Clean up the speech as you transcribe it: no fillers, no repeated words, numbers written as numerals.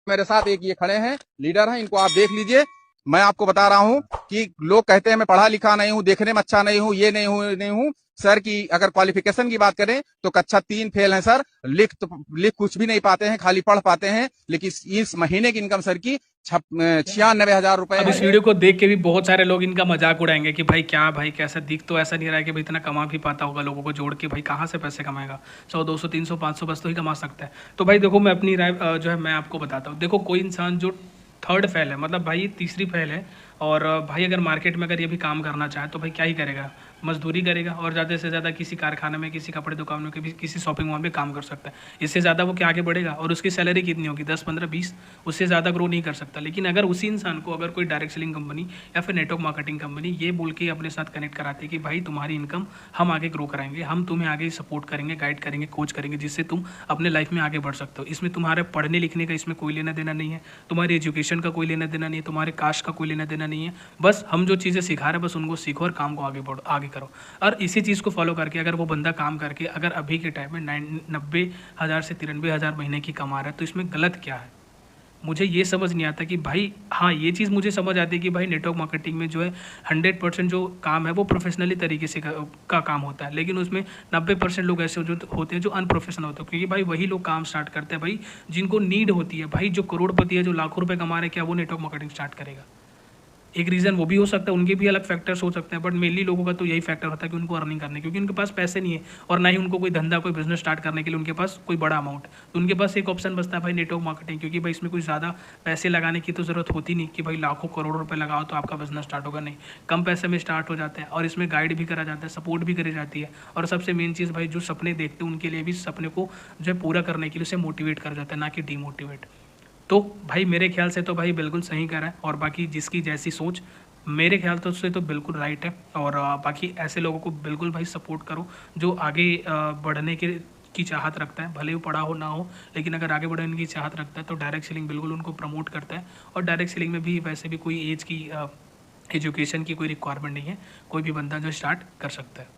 मेरे साथ एक ये खड़े हैं, लीडर हैं, इनको आप देख लीजिए। मैं आपको बता रहा हूं कि लोग कहते हैं मैं पढ़ा लिखा नहीं हूं, देखने में अच्छा नहीं हूं, ये नहीं हूं सर। की अगर क्वालिफिकेशन की बात करें तो कक्षा 3 फेल है सर। लिख कुछ भी नहीं पाते हैं, खाली पढ़ पाते हैं। लेकिन इस महीने की इनकम सर की 96,000 रुपए अब है। इस वीडियो को देख के भी बहुत सारे लोग इनका मजाक उड़ाएंगे कि भाई क्या भाई कैसा दिख तो ऐसा नहीं रहा है कि भाई इतना कमा भी पाता होगा, लोगों को जोड़ के भाई कहाँ से पैसे कमाएगा। 100 200 300 500 बस तो ही कमा सकता है। तो भाई देखो मैं अपनी राय जो है मैं आपको बताता हूँ। देखो कोई इंसान जो थर्ड फेल है, मतलब भाई तीसरी फेल है, और भाई अगर मार्केट में अगर ये भी काम करना चाहे तो भाई क्या ही करेगा, मजदूरी करेगा और ज़्यादा से ज़्यादा किसी कारखाने में, किसी कपड़े दुकान में, किसी शॉपिंग मॉल में काम कर सकता है। इससे ज़्यादा वो क्या आगे बढ़ेगा, और उसकी सैलरी कितनी होगी, 10 15 20, उससे ज़्यादा ग्रो नहीं कर सकता। लेकिन अगर उसी इंसान को अगर कोई डायरेक्ट सेलिंग कंपनी या फिर नेटवर्क मार्केटिंग कंपनी ये बोल के अपने साथ कनेक्ट कराती है कि भाई तुम्हारी इनकम हम आगे ग्रो कराएंगे, हम तुम्हें आगे सपोर्ट करेंगे, गाइड करेंगे, कोच करेंगे, जिससे तुम अपने लाइफ में आगे बढ़ सकते हो। इसमें तुम्हारे पढ़ने लिखने का इसमें कोई लेना देना नहीं है, तुम्हारी एजुकेशन का कोई लेना देना नहीं है, तुम्हारे कास्ट का कोई लेना देना नहीं है। बस हम जो चीज़ें सिखा रहे हैं बस उनको सीखो और काम को आगे बढ़ो, आगे करो। और इसी चीज़ को फॉलो करके अगर वो बंदा काम करके अगर अभी के टाइम में 90,000 से 93,000 महीने की कमा रहा है तो इसमें गलत क्या है। मुझे ये समझ नहीं आता कि भाई, हाँ ये चीज़ मुझे समझ आती है कि भाई नेटवर्क मार्केटिंग में जो है 100% जो काम है वो प्रोफेशनली तरीके से का काम होता है। लेकिन उसमें 90% लोग ऐसे जो होते हैं जो अनप्रोफेशनल होते हैं, क्योंकि भाई वही लोग काम स्टार्ट करते हैं भाई जिनको नीड होती है। भाई जो करोड़पति है, जो लाखों रुपए कमा रहे हैं, क्या वो नेटवर्क मार्केटिंग स्टार्ट करेगा? एक रीज़न वो भी हो सकता है, उनके भी अलग फैक्टर्स हो सकते हैं, बट मेनली लोगों का तो यही फैक्टर होता है कि उनको अर्निंग करने, क्योंकि उनके पास पैसे नहीं है और ना ही उनको कोई धंधा, कोई बिजनेस स्टार्ट करने के लिए उनके पास कोई बड़ा अमाउंट। तो उनके पास एक ऑप्शन बचता है भाई नेटवर्क मार्केटिंग, क्योंकि भाई इसमें कोई ज़्यादा पैसे लगाने की तो ज़रूरत होती नहीं कि भाई लाखों करोड़ों रुपये लगाओ तो आपका बिजनेस स्टार्ट होगा। नहीं, कम पैसे में स्टार्ट हो जाता है और इसमें गाइड भी करा जाता है, सपोर्ट भी करी जाती है। और सबसे मेन चीज़ भाई जो सपने देखते हैं उनके लिए भी सपने को जो है पूरा करने के लिए उसे मोटिवेट करा जाता है, ना कि डीमोटिवेट। तो भाई मेरे ख्याल से तो भाई बिल्कुल सही कह रहा है, और बाकी जिसकी जैसी सोच मेरे ख्याल तो उससे तो बिल्कुल राइट है। और बाकी ऐसे लोगों को बिल्कुल भाई सपोर्ट करो जो आगे बढ़ने के की चाहत रखता है, भले वो पढ़ा हो ना हो, लेकिन अगर आगे बढ़ने की चाहत रखता है तो डायरेक्ट सेलिंग बिल्कुल उनको प्रमोट करता है। और डायरेक्ट सेलिंग में भी वैसे भी कोई एज की एजुकेशन की कोई रिक्वायरमेंट नहीं है, कोई भी बंदा जो स्टार्ट कर सकता है।